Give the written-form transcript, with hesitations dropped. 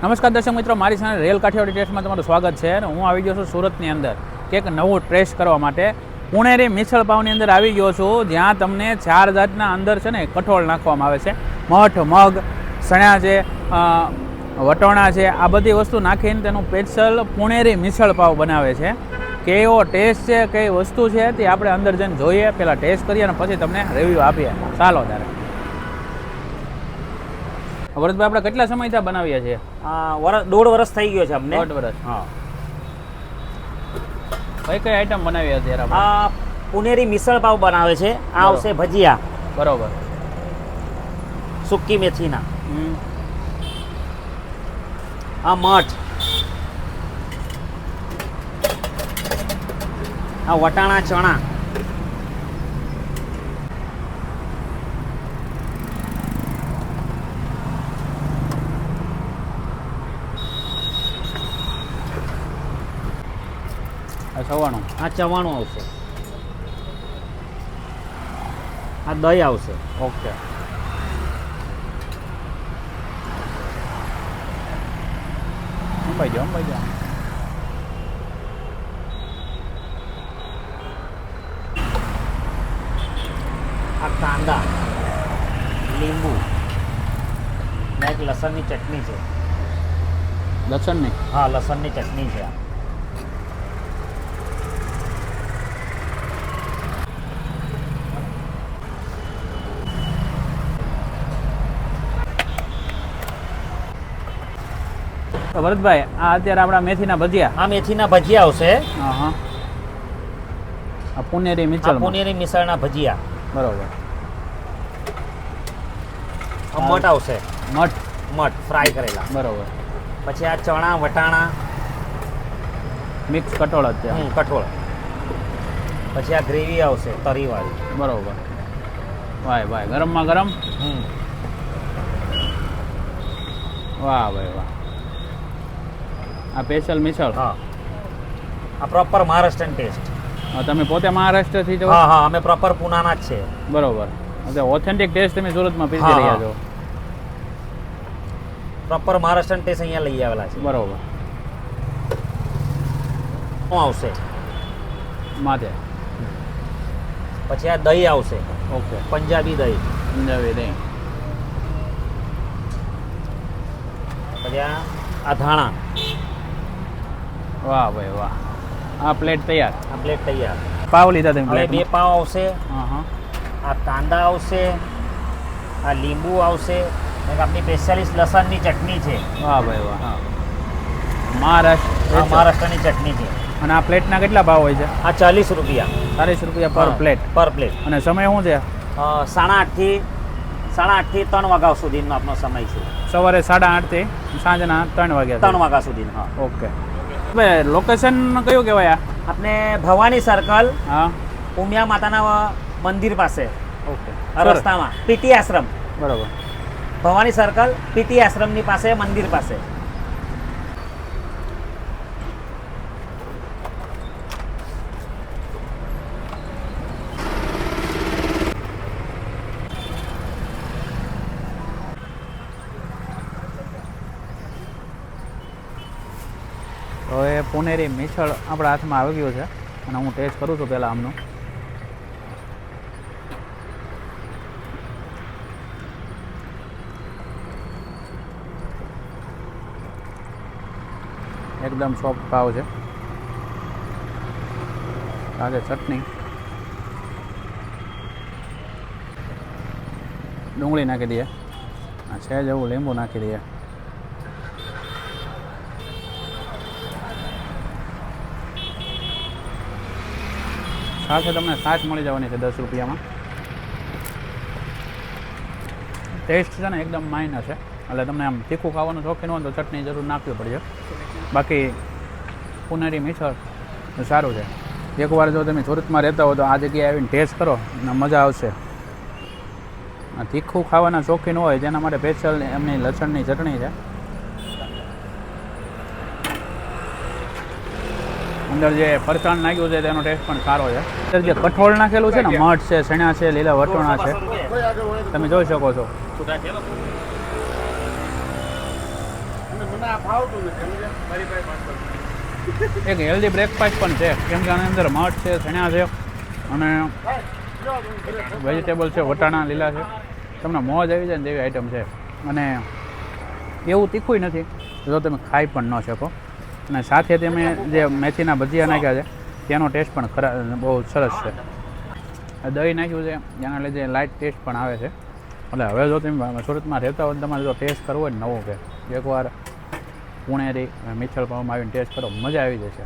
નમસ્કાર દર્શક મિત્રો, મારી સાથે રેલ કાઠિયાવાડી ટેસ્ટમાં તમારું સ્વાગત છે અને હું આવી ગયો છું સુરતની અંદર કંઈક નવું ટેસ્ટ કરવા માટે. પુણેરી મિસળ પાવની અંદર આવી ગયો છું, જ્યાં તમને 4 જાતના અંદર છે ને કઠોળ નાખવામાં આવે છે. મઠ, મગ, ચણા છે, વટોણા છે, આ બધી વસ્તુ નાખીને તેનું સ્પેશિયલ પુણેરી મિસળ પાવ બનાવે છે. કેવો ટેસ્ટ છે, કઈ વસ્તુ છે તે આપણે અંદર જઈને જોઈએ, પહેલાં ટેસ્ટ કરીએ અને પછી તમને રિવ્યૂ આપીએ. ચાલો ત્યારે. વરદભાઈ, આપણે કેટલા સમયથી બનાવીએ છીએ? 1.5 વર્ષ થઈ ગયો છે અમને. 1.5 વર્ષ. હા. કઈ કઈ આઈટમ બનાવી અત્યારે આપણે? આ પુનેરી મિસળ પાવ બનાવે છે. આ આવશે ભજીયા. બરોબર. સૂકી મેથીના. આ મઠ. આ વટાણા ચણા. ચવાણું. આ ચવાણું આવશે. આ દહીં આવશે. ઓકે. અંબાઈ જાઓ. આ કાંદા, લીંબુ ને એક લસણની ચટણી છે. લસણની? હા, લસણની ચટણી છે. ભરતભાઈ, આ અત્યારે આપણા મેથીના ભજીયા. આ મેથીના ભજીયા આવશે. હા. આ પુનેરી આ મિસળ. પુનેરી મિસળના ભજીયા. બરોબર. આ મઠ આવશે. મઠ ફ્રાય કરેલા. બરોબર. પછી આ ચણા, વટાણા મિક્સ કઠોળ અત્યારે. કઠોળ. પછી આ ગ્રેવી આવશે તરીવાળી. બરોબર. વાહ, ગરમમાં ગરમ. વાહ ભાઈ વાહ. આ સ્પેશિયલ મિસળ. હા. આ પ્રોપર મહારાષ્ટ્રન ટેસ્ટ. તમે પોતે મહારાષ્ટ્રથી છો? હા, અમે પ્રોપર પુનાના જ છે. બરોબર. એટલે ઓથેન્ટિક ટેસ્ટ તમે સુરતમાં પીરસી રહ્યા છો. પ્રોપર મહારાષ્ટ્રન ટેસ્ટ અહીંયા લઈ આવેલા છે. બરોબર. શું આવશે માથે? પછી આ દહીં આવશે. ઓકે. પંજાબી દહીં. દહીં. પછી આ ધાણા. વાહ ભાઈ વાહ. આ પ્લેટ તૈયાર. આ પ્લેટ તૈયાર. પાવ લીધા તમે? હવે 2 પાવ આવશે. હા. આ કાંદા આવશે. આ લીંબુ આવશે. એક આપણી સ્પેશિયાલિસ્ટ લસણની ચટણી છે. વાહ ભાઈ વાહ. હા. મહારાષ્ટ્રની ચટણી છે. અને આ પ્લેટના કેટલા ભાવ હોય છે? આ 40 રૂપિયા. 40 રૂપિયા પર પ્લેટ. અને સમય શું છે? 8:30 થી 3 વાગ્યા સુધીનો આપણો સમય છે. સવારે 8:30 થી સાંજના 3 વાગ્યા સુધીનો. હા. ઓકે. લોકેશન કયું કહેવાય? આપણે ભવાની સર્કલ. હા. ઉમિયા માતાના મંદિર પાસે. ઓકે. રસ્તામાં પીટી આશ્રમ. બરોબર. ભવાની સર્કલ પીટી આશ્રમની પાસે, મંદિર પાસે. હવે પુનેરી મિસળ આપણા હાથમાં આવી ગયું છે અને હું ટેસ્ટ કરું છું પહેલાં આમનું. એકદમ સોફ્ટ પાવ છે. સાથે ચટણી, ડુંગળી નાખી દઈએ, છે જેવું લીંબુ નાખી દઈએ. સાથે તમને છાશ મળી જવાની છે 10 રૂપિયામાં. ટેસ્ટ છે ને એકદમ માઇનર છે, એટલે તમને આમ તીખું ખાવાનું શોખીન હોય તો ચટણી જરૂર નાખવી પડશે. બાકી પુનેરી મિસળ સારું છે. એકવાર જો તમે સુરતમાં રહેતા હો તો આ જગ્યાએ આવીને ટેસ્ટ કરો અને મજા આવશે. તીખું ખાવાના શોખીન હોય જેના માટે સ્પેશિયલ એમની લસણની ચટણી છે. અંદર જે ફરસાણ નાખ્યું છે તેનો ટેસ્ટ પણ સારો છે. અંદર જે કઠોળ નાખેલું છે ને, મઠ છે, ચણા છે, લીલા વટોણા છે, તમે જોઈ શકો છો. એક હેલ્ધી બ્રેકફાસ્ટ પણ છે કેમ કે આની અંદર મઠ છે, ચણા છે અને વેજીટેબલ છે, વટાણા લીલા છે. તમને મોજ આવી જાય ને તેવી આઈટમ છે અને એવું તીખું નથી જો તમે ખાઈ પણ ન શકો. અને સાથે તમે જે મેથીના ભજીયા નાખ્યા છે તેનો ટેસ્ટ પણ બહુ સરસ છે. દહીં નાખ્યું છે જેના લીધે લાઇટ ટેસ્ટ પણ આવે છે. એટલે હવે જો તમે સુરતમાં રહેતા હોય તમારે જો ટેસ્ટ કરવો હોય ને નવો કે એકવાર પુણેરી મિસળ પાવમાં આવીને ટેસ્ટ કરો, મજા આવી જશે.